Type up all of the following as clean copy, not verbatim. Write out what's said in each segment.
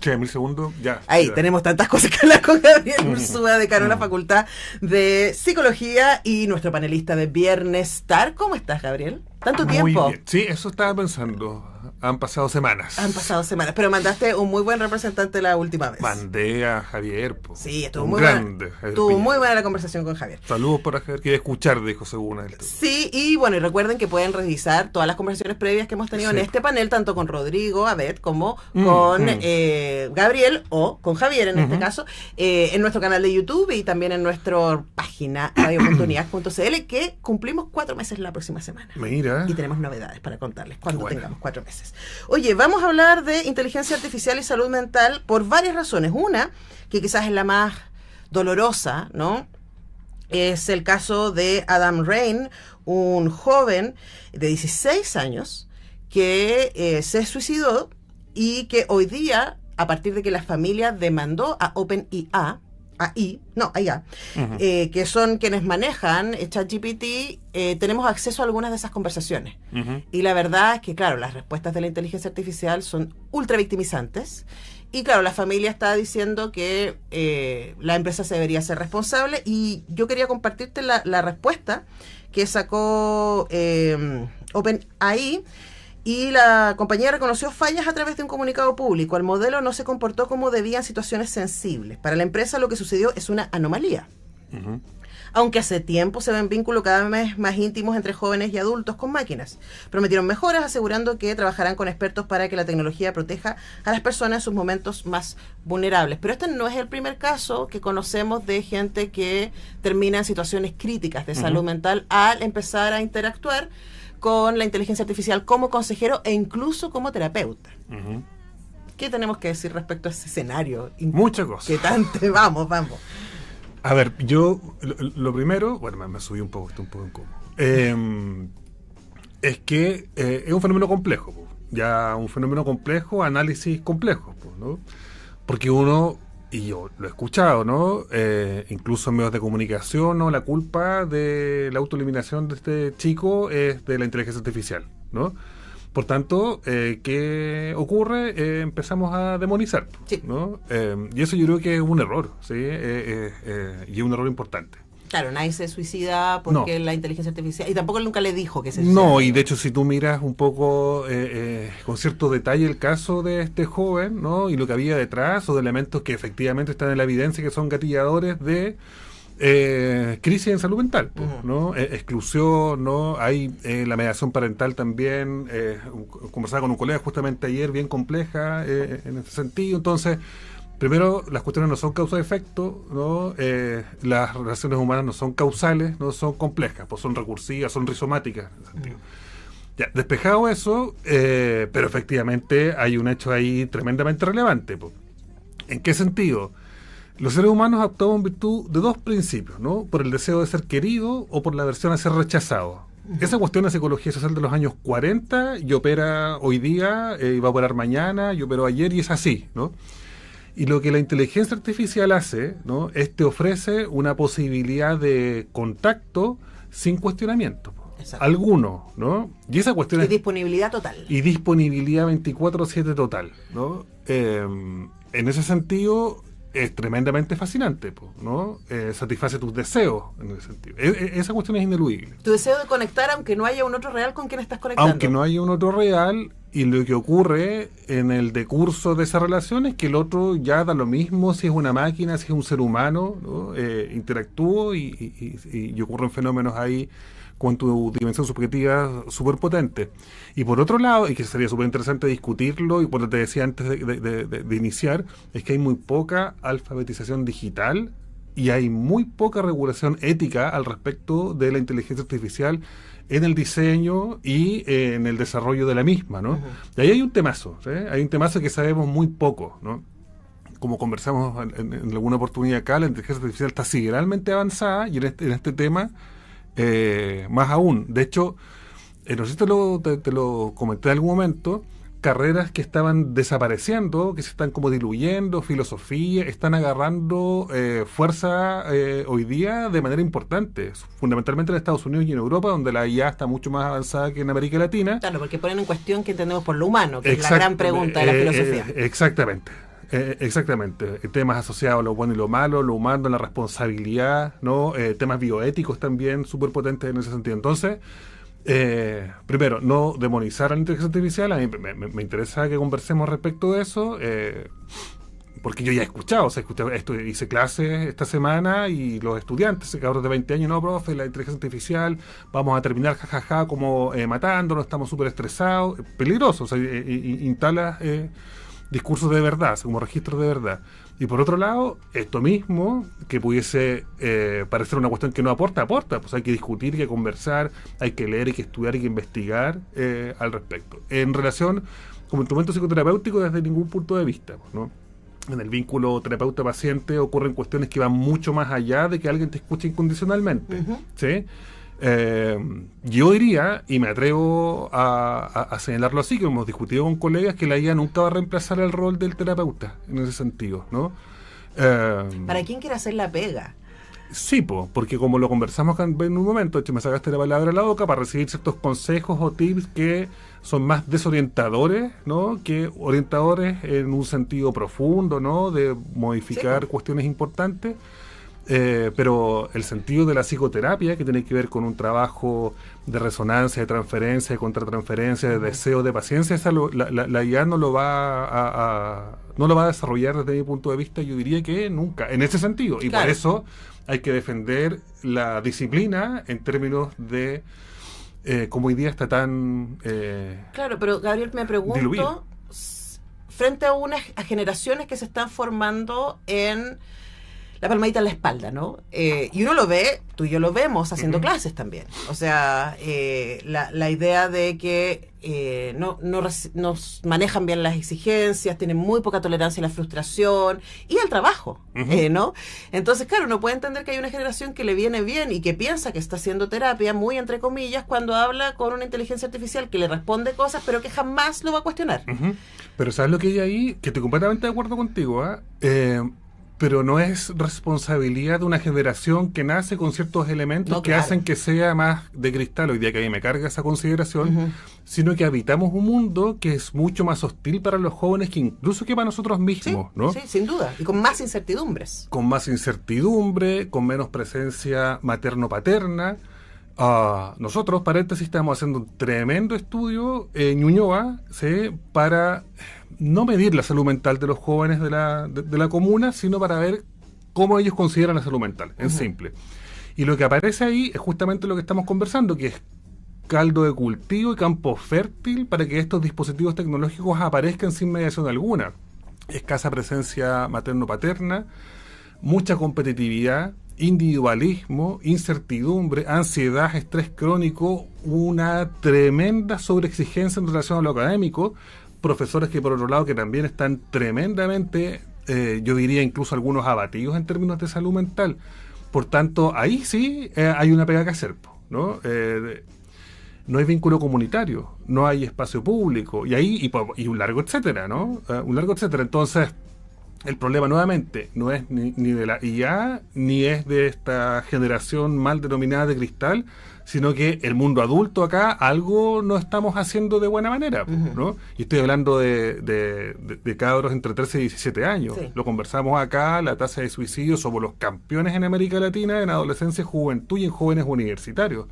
Che, 1000 segundos, ya. Ahí, ya. tenemos tantas cosas que hablar con Gabriel Ursúa, decano de la Facultad de Psicología y nuestro panelista de Viernestar. ¿Cómo estás, Gabriel? ¿Tanto tiempo? Bien. Sí, eso estaba pensando. Han pasado semanas. Han pasado semanas, pero mandaste un muy buen representante la última vez. Mandé a Javier. Sí, estuvo un muy grande, buena. Javier Estuvo Piñera. muy buena la conversación con Javier. Saludos para Javier, quiere escuchar, dijo según él. Sí, y bueno, y recuerden que pueden revisar todas las conversaciones previas que hemos tenido Sí. en este panel, tanto con Rodrigo Abed como con Gabriel o con Javier en este caso, en nuestro canal de YouTube y también en nuestra página radio.unidad.cl, que cumplimos 4 meses la próxima semana. Mira. Y tenemos novedades para contarles cuando Bueno. tengamos 4 meses. Oye, vamos a hablar de inteligencia artificial y salud mental por varias razones. Una, que quizás es la más dolorosa, ¿no? Es el caso de Adam Rain, un joven de 16 años que se suicidó y que hoy día, a partir de que la familia demandó a OpenAI, que son quienes manejan ChatGPT, tenemos acceso a algunas de esas conversaciones. Y la verdad es que, claro, las respuestas de la inteligencia artificial son ultra victimizantes. Y claro, la familia está diciendo que la empresa se debería ser responsable. Y yo quería compartirte la respuesta que sacó OpenAI. Y la compañía reconoció fallas a través de un comunicado público. El modelo no se comportó como debía en situaciones sensibles. Para la empresa lo que sucedió es una anomalía. Aunque hace tiempo se ven vínculos cada vez más íntimos entre jóvenes y adultos con máquinas. Prometieron mejoras asegurando que trabajarán con expertos para que la tecnología proteja a las personas en sus momentos más vulnerables. Pero este no es el primer caso que conocemos de gente que termina en situaciones críticas de salud mental al empezar a interactuar con la inteligencia artificial como consejero e incluso como terapeuta. ¿Qué tenemos que decir respecto a ese escenario? Muchas cosas. Inquietante. Vamos. A ver, yo lo primero, bueno, me subí un poco, estoy un poco incómodo. Es que es un fenómeno complejo, po. Ya un fenómeno complejo, análisis complejo, po, ¿no? Porque uno, y yo lo he escuchado, ¿no? Incluso en medios de comunicación, ¿no? La culpa de la autoeliminación de este chico es de la inteligencia artificial, ¿no? Por tanto, ¿qué ocurre? Empezamos a demonizar, Sí. ¿no? Y eso yo creo que es un error, ¿sí? Y es un error importante. Claro, nadie se suicida porque la inteligencia artificial... Y tampoco él nunca le dijo que se suicida. No, y de hecho si tú miras un poco con cierto detalle el caso de este joven, ¿no? Y lo que había detrás, o de elementos que efectivamente están en la evidencia, que son gatilladores de crisis en salud mental, ¿no? Exclusión, ¿no? Hay la mediación parental también, conversaba con un colega justamente ayer, bien compleja en ese sentido. Entonces, primero, las cuestiones no son causa-efecto, ¿no? Las relaciones humanas no son causales, no son complejas, pues son recursivas, son rizomáticas en ese sentido. Ya, despejado eso, pero efectivamente hay un hecho ahí tremendamente relevante, pues. ¿En qué sentido? Los seres humanos actuamos en virtud de dos principios, ¿no? Por el deseo de ser querido o por la aversión a ser rechazado. Esa cuestión de psicología social de los años 40 y opera hoy día, y va a operar mañana, y operó ayer, y es así, ¿no? Y lo que la inteligencia artificial hace, ¿no? Es te ofrece una posibilidad de contacto sin cuestionamiento. Exacto. Alguno, ¿no? Y esa cuestión Y es... disponibilidad total. Y disponibilidad 24/7 total, ¿no? En ese sentido es tremendamente fascinante, ¿no? Satisface tus deseos en ese sentido. Esa cuestión es ineludible. Tu deseo de conectar aunque no haya un otro real con quien estás conectando. Aunque no haya un otro real, y lo que ocurre en el decurso de esa relación es que el otro ya da lo mismo si es una máquina, si es un ser humano, ¿no? Interactúo y ocurren fenómenos ahí con tu dimensión subjetiva súper potente. Y por otro lado, y que sería súper interesante discutirlo, y por lo que te decía antes de iniciar, es que hay muy poca alfabetización digital y hay muy poca regulación ética al respecto de la inteligencia artificial en el diseño y en el desarrollo de la misma, ¿no? Y ahí hay un temazo, ¿sí? Hay un temazo que sabemos muy poco, ¿no? Como conversamos en alguna oportunidad acá, la inteligencia artificial está sideralmente avanzada y en este tema más aún. De hecho, no sé si te lo comenté en algún momento, carreras que estaban desapareciendo, que se están como diluyendo, filosofía, están agarrando fuerza hoy día de manera importante, fundamentalmente en Estados Unidos y en Europa, donde la IA está mucho más avanzada que en América Latina. Claro, porque ponen en cuestión qué entendemos por lo humano, que es la gran pregunta de la filosofía. Exactamente. Exactamente. Temas asociados a lo bueno y lo malo, lo humano, la responsabilidad, ¿no? Temas bioéticos también súper potentes en ese sentido. Entonces, primero, no demonizar a la inteligencia artificial. A mí me interesa que conversemos respecto de eso, porque yo ya he escuchado esto, hice clases esta semana y los estudiantes, cabros de 20 años, no, profe, la inteligencia artificial, vamos a terminar jajaja como matándonos, estamos súper estresados, peligroso, o sea, instala discursos de verdad, como registros de verdad. Y por otro lado, esto mismo, que pudiese parecer una cuestión que no aporta, pues hay que discutir, hay que conversar, hay que leer, hay que estudiar, hay que investigar al respecto. En relación como instrumento psicoterapéutico desde ningún punto de vista, ¿no? En el vínculo terapeuta-paciente ocurren cuestiones que van mucho más allá de que alguien te escuche incondicionalmente. ¿Sí? Yo diría, y me atrevo a señalarlo así, que hemos discutido con colegas, que la IA nunca va a reemplazar el rol del terapeuta, en ese sentido, ¿no? ¿Para quién quiere hacer la pega? Sí, porque como lo conversamos en un momento, de hecho me sacaste la palabra a la boca, para recibir ciertos consejos o tips que son más desorientadores, ¿no? Que orientadores en un sentido profundo, ¿no? De modificar cuestiones importantes. Pero el sentido de la psicoterapia, que tiene que ver con un trabajo de resonancia, de transferencia, de contratransferencia, de deseo, de paciencia, la IA no lo va no lo va a desarrollar desde mi punto de vista, yo diría que nunca, en ese sentido. Y por eso hay que defender la disciplina en términos de cómo hoy día está tan claro, pero Gabriel, me pregunto, diluido. Frente a generaciones que se están formando en la palmadita en la espalda, ¿no? Y uno lo ve, tú y yo lo vemos haciendo clases también. O sea, la idea de que nos manejan bien las exigencias, tienen muy poca tolerancia a la frustración y al trabajo, ¿no? Entonces, claro, uno puede entender que hay una generación que le viene bien y que piensa que está haciendo terapia, muy entre comillas, cuando habla con una inteligencia artificial que le responde cosas, pero que jamás lo va a cuestionar. Pero ¿sabes lo que hay ahí? Que estoy completamente de acuerdo contigo, pero no es responsabilidad de una generación que nace con ciertos elementos que hacen que sea más de cristal, hoy día que a mí me carga esa consideración, sino que habitamos un mundo que es mucho más hostil para los jóvenes que incluso que para nosotros mismos, ¿no? Sí, sin duda, y con más incertidumbres. Con más incertidumbre, con menos presencia materno-paterna. Nosotros, paréntesis, estamos haciendo un tremendo estudio en Ñuñoa, ¿sí? Para no medir la salud mental de los jóvenes de la comuna, sino para ver cómo ellos consideran la salud mental, en simple. Y lo que aparece ahí es justamente lo que estamos conversando, que es caldo de cultivo y campo fértil para que estos dispositivos tecnológicos aparezcan sin mediación alguna. Escasa presencia materno-paterna, mucha competitividad, individualismo, incertidumbre, ansiedad, estrés crónico, una tremenda sobreexigencia en relación a lo académico, profesores que por otro lado que también están tremendamente, yo diría incluso algunos abatidos en términos de salud mental. Por tanto, ahí sí hay una pega que hacer, ¿no? No hay vínculo comunitario, no hay espacio público, y un largo etcétera, ¿no? Un largo etcétera. Entonces, el problema nuevamente no es ni de la IA, ni es de esta generación mal denominada de cristal, sino que el mundo adulto acá algo no estamos haciendo de buena manera, ¿no? Y estoy hablando de cabros entre 13 y 17 años. Sí. Lo conversamos acá, la tasa de suicidio, somos los campeones en América Latina en adolescencia, juventud y en jóvenes universitarios.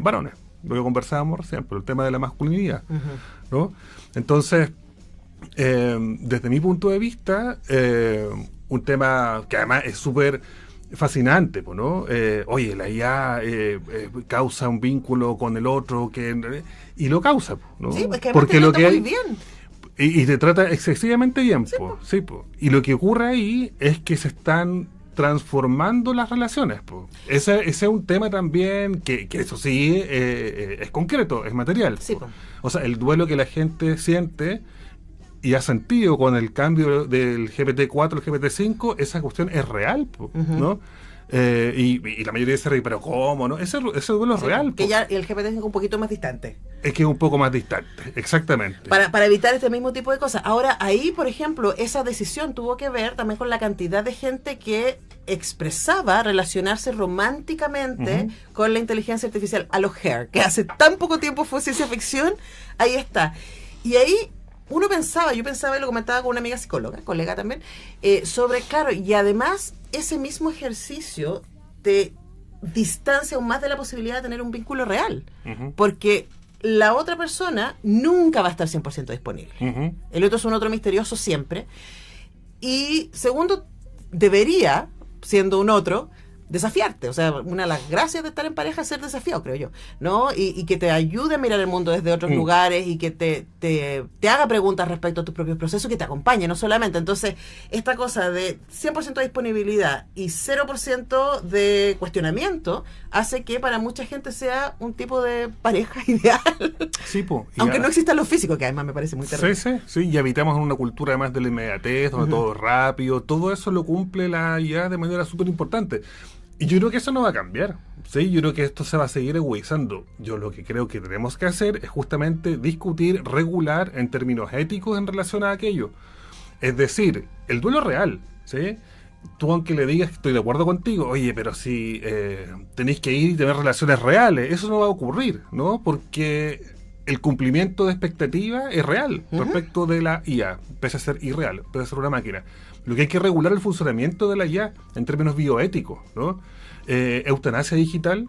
Varones, lo que conversábamos recién, pero el tema de la masculinidad, ¿no? Entonces, desde mi punto de vista, un tema que además es súper fascinante, ¿no? Oye, la IA causa un vínculo con el otro y lo causa, ¿no? Sí, pues que porque lo que hay muy bien. Y te trata excesivamente bien, sí, sí, y lo que ocurre ahí es que se están transformando las relaciones, ese es un tema también que eso sí es concreto, es material, sí, o sea, el duelo que la gente siente y ha sentido con el cambio del GPT-4 al GPT-5, esa cuestión es real, ¿no? Y la mayoría dice, pero ¿cómo? ¿No? Ese duelo es real. Que ya el GPT es un poquito más distante. Es que es un poco más distante, exactamente. Para evitar este mismo tipo de cosas. Ahora, ahí, por ejemplo, esa decisión tuvo que ver también con la cantidad de gente que expresaba relacionarse románticamente con la inteligencia artificial. A los Hair, que hace tan poco tiempo fue ciencia ficción, ahí está. Y ahí yo pensaba y lo comentaba con una amiga psicóloga, colega también, sobre, claro, y además ese mismo ejercicio te distancia aún más de la posibilidad de tener un vínculo real, porque la otra persona nunca va a estar 100% disponible. El otro es un otro misterioso siempre. Y segundo, debería, siendo un otro, desafiarte. O sea, una de las gracias de estar en pareja es ser desafiado, creo yo, ¿no? Y que te ayude a mirar el mundo desde otros lugares y que te haga preguntas respecto a tus propios procesos, que te acompañe, no solamente. Entonces, esta cosa de 100% de disponibilidad y 0% de cuestionamiento hace que para mucha gente sea un tipo de pareja ideal. Sí, po, aunque no exista lo físico, que además me parece muy terrible. Sí, y habitamos en una cultura además de la inmediatez, donde todo es rápido, todo eso lo cumple la IA de manera súper importante. Y yo creo que eso no va a cambiar, ¿sí? Yo creo que esto se va a seguir agudizando. Yo lo que creo que tenemos que hacer es justamente discutir, regular en términos éticos en relación a aquello. Es decir, el duelo real, ¿sí? Tú aunque le digas que estoy de acuerdo contigo, oye, pero si tenéis que ir y tener relaciones reales, eso no va a ocurrir, ¿no? Porque el cumplimiento de expectativa es real respecto de la IA, pese a ser irreal, pese a ser una máquina. Lo que hay que regular el funcionamiento de la IA en términos bioéticos, ¿no? Eutanasia digital,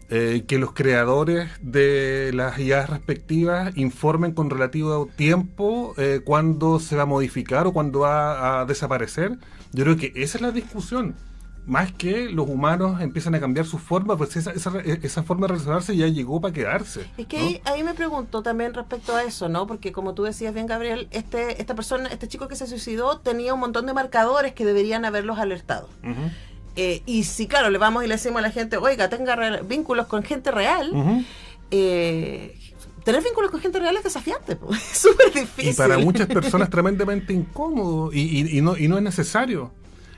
que los creadores de las IA respectivas informen con relativo tiempo cuándo se va a modificar o cuándo va a desaparecer. Yo creo que esa es la discusión. Más que los humanos empiezan a cambiar su forma, pues esa forma de relacionarse ya llegó para quedarse. Es que ahí me pregunto también respecto a eso, ¿no? Porque como tú decías bien, Gabriel, esta persona, este chico que se suicidó tenía un montón de marcadores que deberían haberlos alertado. Y si, claro, le vamos y le decimos a la gente, oiga, tenga vínculos con gente real, tener vínculos con gente real es desafiante, pues. Es súper difícil. Y para muchas personas tremendamente incómodo y no es necesario.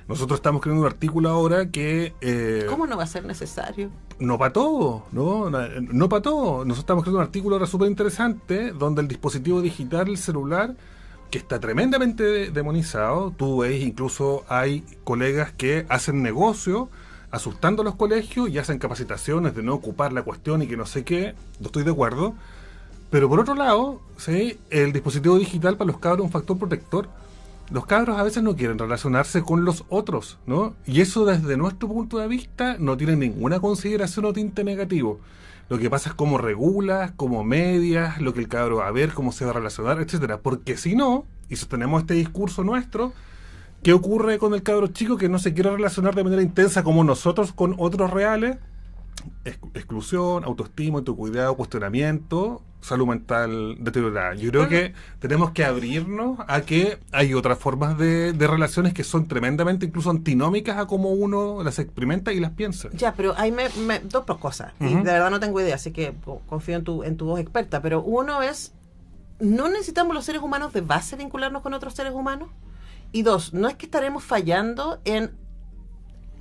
Nosotros estamos creando un artículo ahora que... ¿Cómo no va a ser necesario? No para todo, no para todo. Nosotros estamos creando un artículo ahora súper interesante donde el dispositivo digital, el celular, que está tremendamente demonizado. Tú ves, incluso hay colegas que hacen negocio asustando a los colegios y hacen capacitaciones de no ocupar la cuestión y que no sé qué. No estoy de acuerdo. Pero por otro lado, ¿sí? El dispositivo digital para los cabros es un factor protector. Los cabros a veces no quieren relacionarse con los otros, ¿no? Y eso desde nuestro punto de vista no tiene ninguna consideración o tinte negativo. Lo que pasa es cómo regulas, cómo medias, lo que el cabro va a ver, cómo se va a relacionar, etcétera. Porque si no, y sostenemos este discurso nuestro, ¿qué ocurre con el cabro chico que no se quiere relacionar de manera intensa como nosotros con otros reales? Exclusión, autoestima, autocuidado, cuestionamiento, salud mental deteriorada. Yo creo que tenemos que abrirnos a que hay otras formas de relaciones que son tremendamente incluso antinómicas a cómo uno las experimenta y las piensa. Ya, pero hay dos cosas. Y de verdad no tengo idea, así que confío en tu voz experta. Pero uno es, ¿no necesitamos los seres humanos de base vincularnos con otros seres humanos? Y dos, ¿no es que estaremos fallando en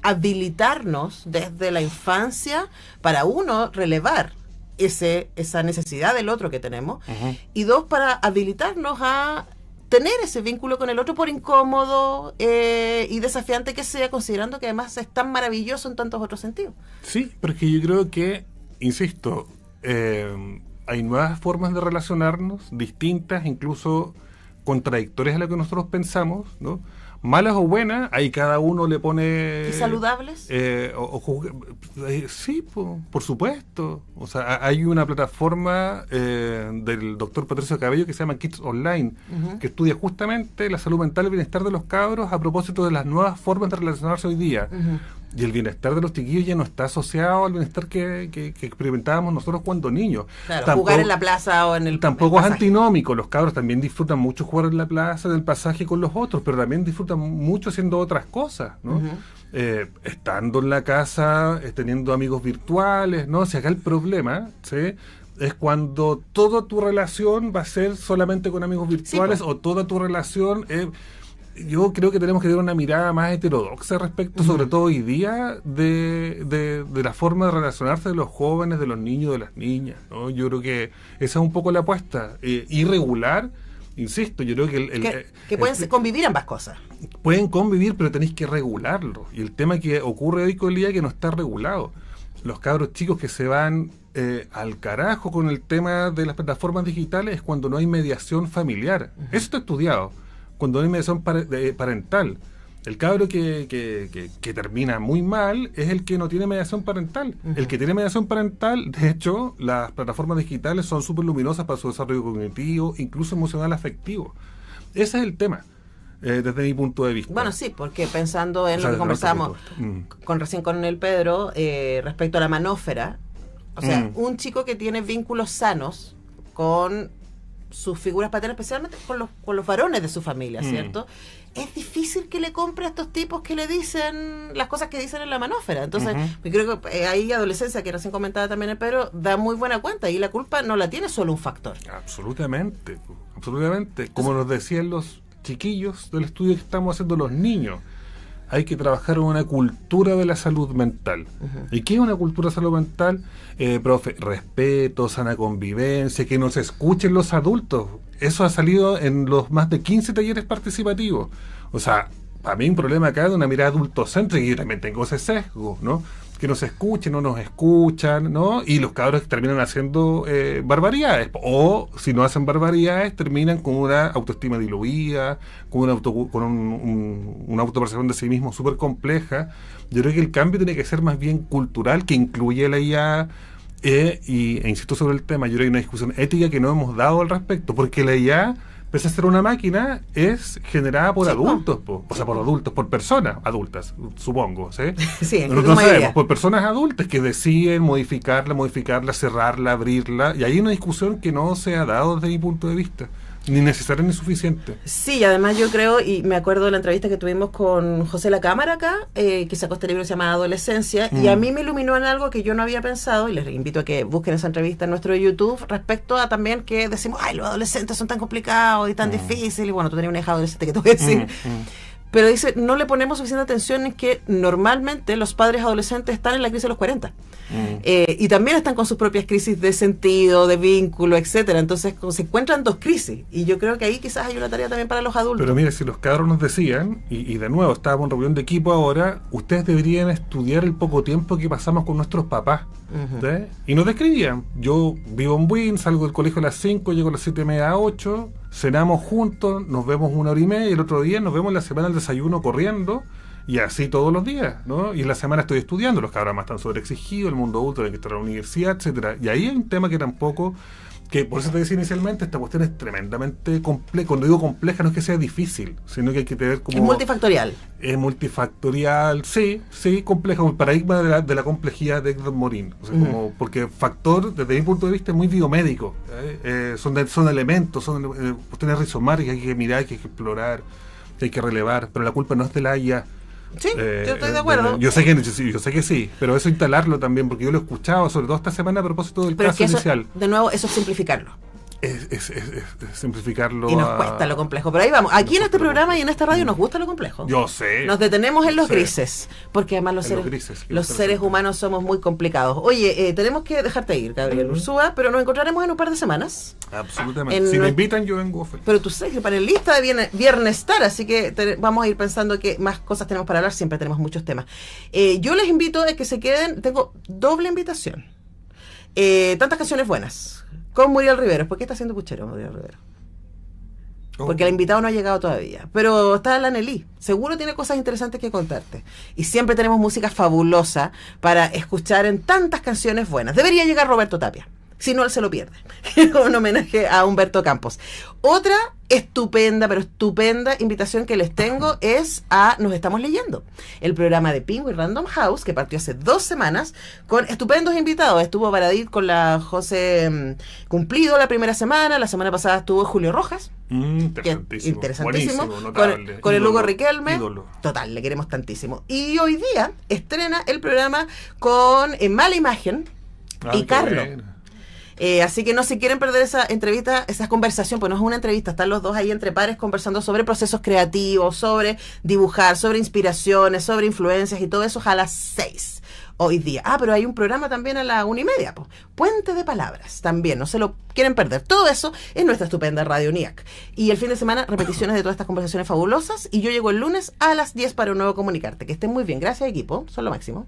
habilitarnos desde la infancia para uno relevar esa necesidad del otro que tenemos y dos, para habilitarnos a tener ese vínculo con el otro por incómodo y desafiante que sea, considerando que además es tan maravilloso en tantos otros sentidos? Sí, pero es que yo creo que, insisto, hay nuevas formas de relacionarnos, distintas, incluso contradictorias a lo que nosotros pensamos, ¿no? Malas o buenas, ahí cada uno le pone... ¿Y saludables? Sí, por supuesto. O sea, hay una plataforma del doctor Patricio Cabello que se llama Kids Online, que estudia justamente la salud mental y el bienestar de los cabros a propósito de las nuevas formas de relacionarse hoy día. Y el bienestar de los chiquillos ya no está asociado al bienestar que experimentábamos nosotros cuando niños. Claro, tampoco, jugar en la plaza o en el tampoco es antinómico. Los cabros también disfrutan mucho jugar en la plaza, en el pasaje con los otros, pero también disfrutan mucho haciendo otras cosas, ¿no? Estando en la casa, teniendo amigos virtuales, ¿no? Si acá el problema, ¿sí?, es cuando toda tu relación va a ser solamente con amigos virtuales, sí, o toda tu relación... yo creo que tenemos que tener una mirada más heterodoxa respecto, sobre todo hoy día, de la forma de relacionarse de los jóvenes, de los niños, de las niñas, ¿no? Yo creo que esa es un poco la apuesta. Irregular, insisto, yo creo que... pueden convivir ambas cosas. Pueden convivir, pero tenéis que regularlo. Y el tema que ocurre hoy con el día es que no está regulado. Los cabros chicos que se van al carajo con el tema de las plataformas digitales es cuando no hay mediación familiar. Eso está estudiado. Cuando no hay mediación parental. El cabro que termina muy mal es el que no tiene mediación parental. El que tiene mediación parental, de hecho, las plataformas digitales son súper luminosas para su desarrollo cognitivo, incluso emocional afectivo. Ese es el tema, desde mi punto de vista. Bueno, sí, porque pensando en lo que conversamos recién con el Pedro, respecto a la manósfera, o sea, un chico que tiene vínculos sanos con sus figuras paternas, especialmente con los varones de su familia, ¿cierto? Es difícil que le compre a estos tipos que le dicen las cosas que dicen en la manósfera. Entonces, yo creo que ahí adolescencia, que recién comentaba también el Pedro, da muy buena cuenta, y la culpa no la tiene solo un factor. Absolutamente. Como nos decían los chiquillos del estudio que estamos haciendo los niños, hay que trabajar en una cultura de la salud mental. ¿Y qué es una cultura de salud mental? Profe, respeto, sana convivencia, que nos escuchen los adultos. Eso ha salido en los más de 15 talleres participativos. O sea, para mí un problema acá de una mirada adultocéntrica, y yo también tengo ese sesgo, ¿no? Que nos escuchen, no nos escuchan, ¿no? Y los cabros terminan haciendo barbaridades. O, si no hacen barbaridades, terminan con una autoestima diluida, con una autopercepción de sí mismo súper compleja. Yo creo que el cambio tiene que ser más bien cultural, que incluye la IA, e insisto sobre el tema. Yo creo que hay una discusión ética que no hemos dado al respecto, porque la IA, pese a ser una máquina, es generada por adultos, o sea, por adultos, por personas adultas, supongo, ¿sí? Sí, nosotros sabemos, por personas adultas que deciden modificarla, cerrarla, abrirla, y hay una discusión que no se ha dado desde mi punto de vista, ni necesaria ni suficiente. Sí, además yo creo, y me acuerdo de la entrevista que tuvimos con José La Cámara acá, que sacó este libro que se llama Adolescencia, y a mí me iluminó en algo que yo no había pensado, y les invito a que busquen esa entrevista en nuestro YouTube, respecto a también que decimos, ay, los adolescentes son tan complicados y tan difíciles, y bueno, tú tenías una hija adolescente, que te voy a decir. Pero dice, no le ponemos suficiente atención en que normalmente los padres adolescentes están en la crisis de los 40. Y también están con sus propias crisis de sentido, de vínculo, etcétera. Entonces se encuentran dos crisis. Y yo creo que ahí quizás hay una tarea también para los adultos. Pero mire, si los cabros nos decían, y de nuevo estábamos en reunión de equipo ahora, ustedes deberían estudiar el poco tiempo que pasamos con nuestros papás. ¿Sí? Y nos describían, yo vivo en Buin, salgo del colegio a las 5, llego a las 7:30, 8, cenamos juntos, nos vemos 1 hora y media, y el otro día nos vemos en la semana del desayuno corriendo, y así todos los días, ¿no? Y en la semana estoy estudiando, los cabros más están sobreexigidos, el mundo adulto tiene que estar en la universidad, etcétera. Y ahí hay un tema que tampoco, que por eso te decía inicialmente, esta cuestión es tremendamente compleja. Cuando digo compleja no es que sea difícil, sino que hay que tener como... Es multifactorial. Es multifactorial, sí, compleja, como el paradigma de la complejidad de Edgar Morin. O sea, como, porque factor, desde mi punto de vista, es muy biomédico. Son elementos, son cuestiones rizomáticas que hay que mirar, que hay que explorar, que hay que relevar, pero la culpa no es de la IA. Sí, yo estoy de acuerdo. Yo sé que sí, pero eso instalarlo también, porque yo lo he escuchado, sobre todo esta semana a propósito del caso inicial. De nuevo, eso es simplificarlo. Es simplificarlo. Y nos cuesta lo complejo, pero ahí vamos. Aquí en este programa y en esta radio nos gusta lo complejo. Yo sé. Nos detenemos en los grises, porque además los seres humanos somos muy complicados. Oye, tenemos que dejarte ir, Gabriel Urzúa, pero nos encontraremos en un par de semanas. Absolutamente. Si me invitan, yo vengo feliz. Pero tú sabes que panelista de Viernestar, así que vamos a ir pensando que más cosas tenemos para hablar, siempre tenemos muchos temas. Yo les invito a que se queden, tengo doble invitación. Tantas canciones buenas. Con Muriel Riveros. ¿Por qué está haciendo puchero Muriel Riveros? Porque el invitado no ha llegado todavía. Pero está la Nelly. Seguro tiene cosas interesantes que contarte. Y siempre tenemos música fabulosa para escuchar en tantas canciones buenas. Debería llegar Roberto Tapia. Si no, él se lo pierde. Un homenaje a Humberto Campos. Otra estupenda, pero estupenda invitación que les tengo es a Nos Estamos Leyendo, el programa de Penguin Random House, que partió hace 2 semanas, con estupendos invitados. Estuvo Baradit con la José Cumplido la primera semana. La semana pasada estuvo Julio Rojas. Interesantísimo. Con el Hugo Riquelme. Ídolo. Total, le queremos tantísimo. Y hoy día estrena el programa con Mala Imagen y Carlos. Así que no se quieren perder esa entrevista, esa conversación, pues no es una entrevista, están los dos ahí entre pares conversando sobre procesos creativos, sobre dibujar, sobre inspiraciones, sobre influencias y todo eso a las 6 hoy día. Pero hay un programa también a la 1:30, pues. Puente de Palabras, también, no se lo quieren perder. Todo eso en nuestra estupenda Radio UNIAC. Y el fin de semana, repeticiones de todas estas conversaciones fabulosas, y yo llego el lunes a las 10 para un nuevo Comunicarte. Que estén muy bien, gracias equipo, son lo máximo.